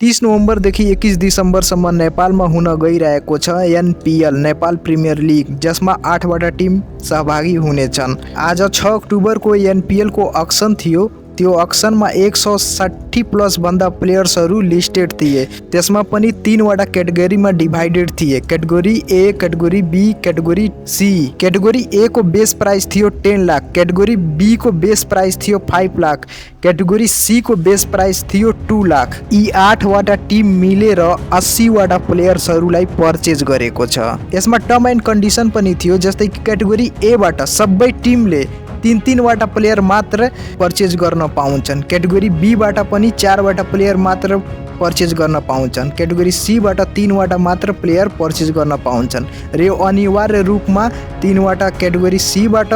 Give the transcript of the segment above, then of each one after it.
30 नोभेम्बरदेखि 21 दिसम्बरसम्म नेपालमा हुन गइरहेको छ एनपिएल नेपाल प्रिमियर लिग, जसमा 8वटा टिम सहभागी हुनेछन्। आज 6 अक्टोबरको एनपिएलको अक्सन थियो। त्यो अक्सनमा 160 प्लस भन्दा प्लेयर्सहरू लिस्टेड थिए। त्यसमा पनि 3वटा क्याटेगोरीमा डिभाइडेड थिए, category A, category B, category C. Category A को बेस प्राइस थियो 10 लाख, क्याटेगोरी बी को बेस प्राइस थियो 5 लाख, क्याटेगोरी सी को बेस प्राइस थियो 2 लाख। यी 8वटा टिम मिलेर 80वटा प्लेयर्सहरूलाई पर्चेज गरेको छ। यसमा टर्म एन्ड कन्डिसन पनि थियो, जस्तै कि क्याटेगोरी ए बाट सबै टिमले 3-3वटा प्लेयर मात्र पर्चेज गर्न पाउँछन्, क्याटेगोरी बी बाट पनि 4वटा प्लेयर मात्र पर्चेज गर्न पाउँछन्, क्याटेगोरी सी बाट 3वटा मात्र प्लेयर पर्चेज गर्न पाउँछन् र यो अनिवार्य रूपमा 3वटा क्याटेगोरी सी बाट,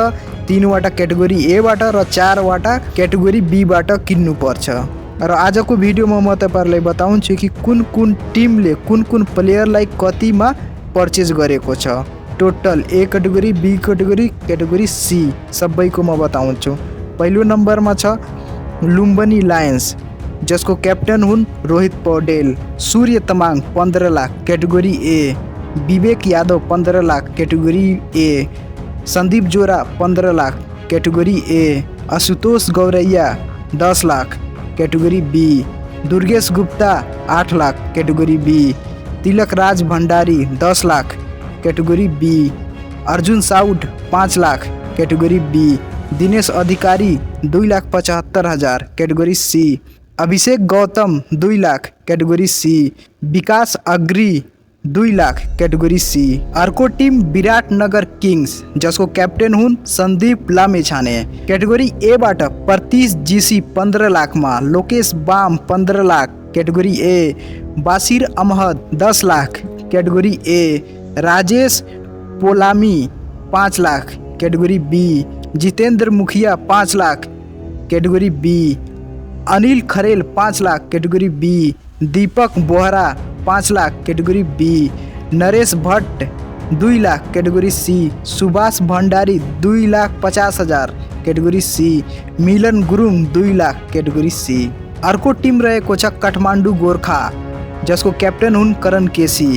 3वटा क्याटेगोरी ए बाट र 4वटा क्याटेगोरी बी बाट किन्नुपर्छ। र आजको भिडियोमा म तपाईहरुलाई बताउँछु कि कुन कुन टिमले कुन कुन प्लेयरलाई कतिमा पर्चेज गरेको छ। Total A category, B category, category C सबैको म बताउँछु। पहिलो नम्बरमा छ लुम्बिनी लायन्स, जसको क्याप्टन हुन् Rohit Paudel. Surya Tamang 15 lakh category A, Vivek Yadav 15 lakh category A, Sandeep Jora 15 lakh category A, Ashutosh Gauraiya 10 lakh category B, Durgesh Gupta 8 lakh category B, Tilak Raj Bhandari 10 lakh category B, Arjun Saud 5 lakh category B, Dinesh Adhikari 2,75,000 category C, Abhishek Gautam 2 lakh category C, Vikas Agri 2 lakh category C. अर्को टिम विराटनगर किङ्स, जसको क्याप्टेन हुन् सन्दीप लामेछाने। क्याटेगोरी ए बाट प्रतीश जीसी 15 लाखमा, Lokesh Bam 15 lakh category A, Basir Ahmad 10 lakh category A, Rajesh Pulami 5 lakh category B, Jitendra Mukhiya 5 lakh category B, Anil Kharel 5 lakh category B, Dipak Bohara 5 lakh category B, Naresh Bhatt 2 lakh category C, सुभाष Bhandari 2,50,000 category C, Milan Gurung 2 lakh category C. अर्को team रहेको छ काठमाडौँ गोर्खा, जसको क्याप्टन हुन् करण केसी।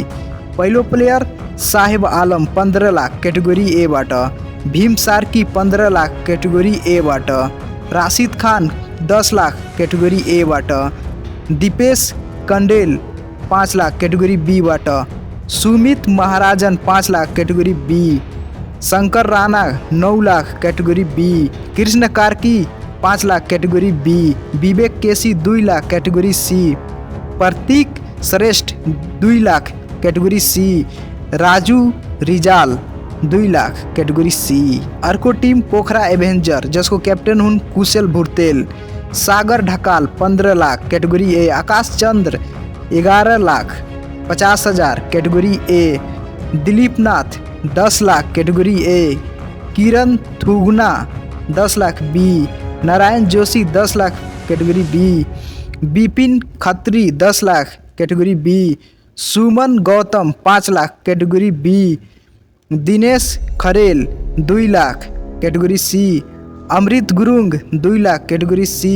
पहिलो प्लेयर साहेब आलम 15 लाख कैटेगरी ए बाट, भीम सार्की 15 लाख कैटेगरी ए बाट, राशिद खान 10 लाख कैटेगरी ए बाट, दीपेश कण्डेल 5 लाख कैटेगरी बी बाट, Sumit Maharjan 5 lakh category B, Shankar Rana 9 lakh category B, Krishna Karki 5 lakh category B, Vivek KC 2 lakh category C, Pratik Shrestha 2 lakh category C, Raju Rijal 2 lakh category C. अर्को टिम पोखरा एभेन्जर, जसको क्याप्टन हुन् कुशल भुर्तेल। सागर Dhakal 15 lakh category A, Akash Chandra 11 lakh 50,000 category A, Dilip Nath 10 lakh category A, Kiran Thuguna 10 lakh B, Narayan Joshi 10 lakh category B, Bipin Khatri 10 lakh category B, Suman Gautam 5 lakh category B, Dinesh Kharel 2 lakh category C, Amrit Gurung 2 lakh category C,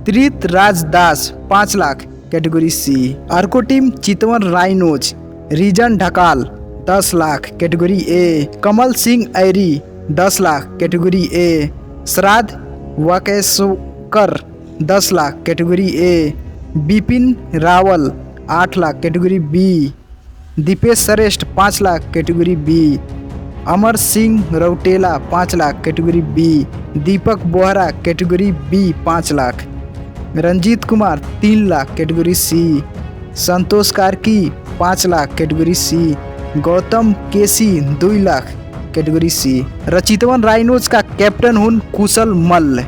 Trit Rajdas 5 lakh category C. अर्को team Chitwan rhinos, Rijan Dhakal 10 lakh category A, Kamal Singh Airee 10 lakh category A, Sharad Vesawkar 10 lakh category A, Bipin Rawal 8 lakh category B, Dipesh Shrestha 5 lakh category B, Amar Singh Rautela 5 lakh category B, Dipak Bohara category B 5 lakh, Ranjit Kumar 3 lakh category C, Santosh Karki 5 lakh category C, Gautam KC 2 lakh category C. र Chitwan rhinos का captain हुन् कुशल मल्ल।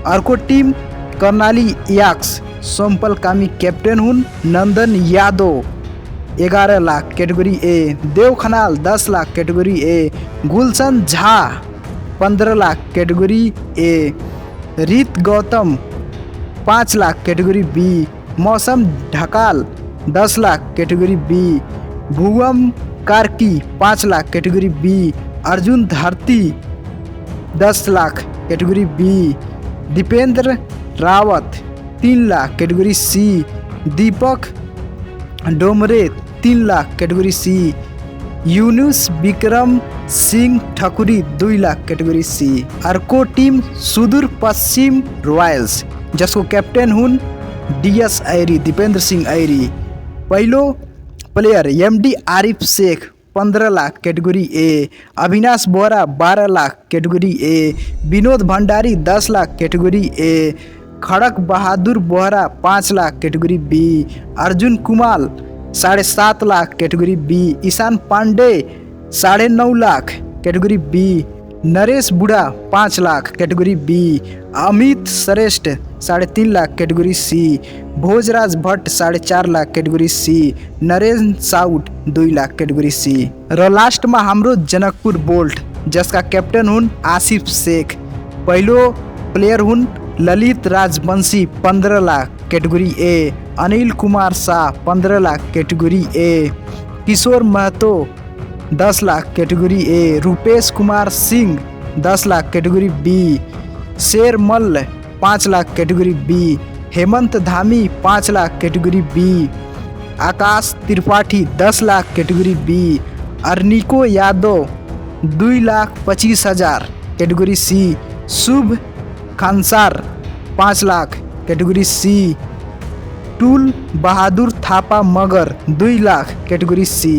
अर्को team Karnali yaks, Sompal कामी captain हुन् Nandan Yadav 11 lakh category A, Dev Khanal 10 lakh category A, Gulshan Jha 15 lakh category A, Rit Gautam 5 lakh category B, Mausam Dhakal 10 lakh category B, Bhuwan Karki 5 lakh category B, Arjun Dharti 10 lakh category B, Dipendra Rawat 3 lakh category C, Dipak Dumre 3 lakh category C. Yunus Bikram Singh Thakuri 2 lakh category C. अर्को team Sudur Paschim Royals जसको captain हुन् DS Airi Dipendra Singh Airee. पहिलो player MD Arif Sheikh 15 lakh category A. Avinash Bohara 12 lakh category A. Vinod Bhandari 10 lakh category A. Khadak Bahadur Bohara 5 lakh category B. Arjun Kumar 7.5 lakh category B. Ishan Pandey 9.5 lakh category B. Naresh Budha 5 lakh category B. Amit Shrestha 3.5 lakh category C. Bhojraj Bhatt 4.5 lakh category C. Naresh Saud 2 lakh category C. र last में हाम्रो Janakpur bolt जसका captain हुन् आसिफ शेख। पहिलो प्लेयर हुन् Lalit Rajbanshi 15 lakh category A. Anil Kumar Shah 15 lakh category A. Kishor Mahato 10 lakh category A. Rupesh Kumar Singh 10 lakh category B. Sher Malla 5 lakh category B. Hemant Dhami 5 lakh category B. Akash Tripathi 10 lakh category B. Arniko Yadav 2,25,000 category C. Shubh Khansar 5 lakh category C. Tul Bahadur Thapa Magar 2 lakh category C.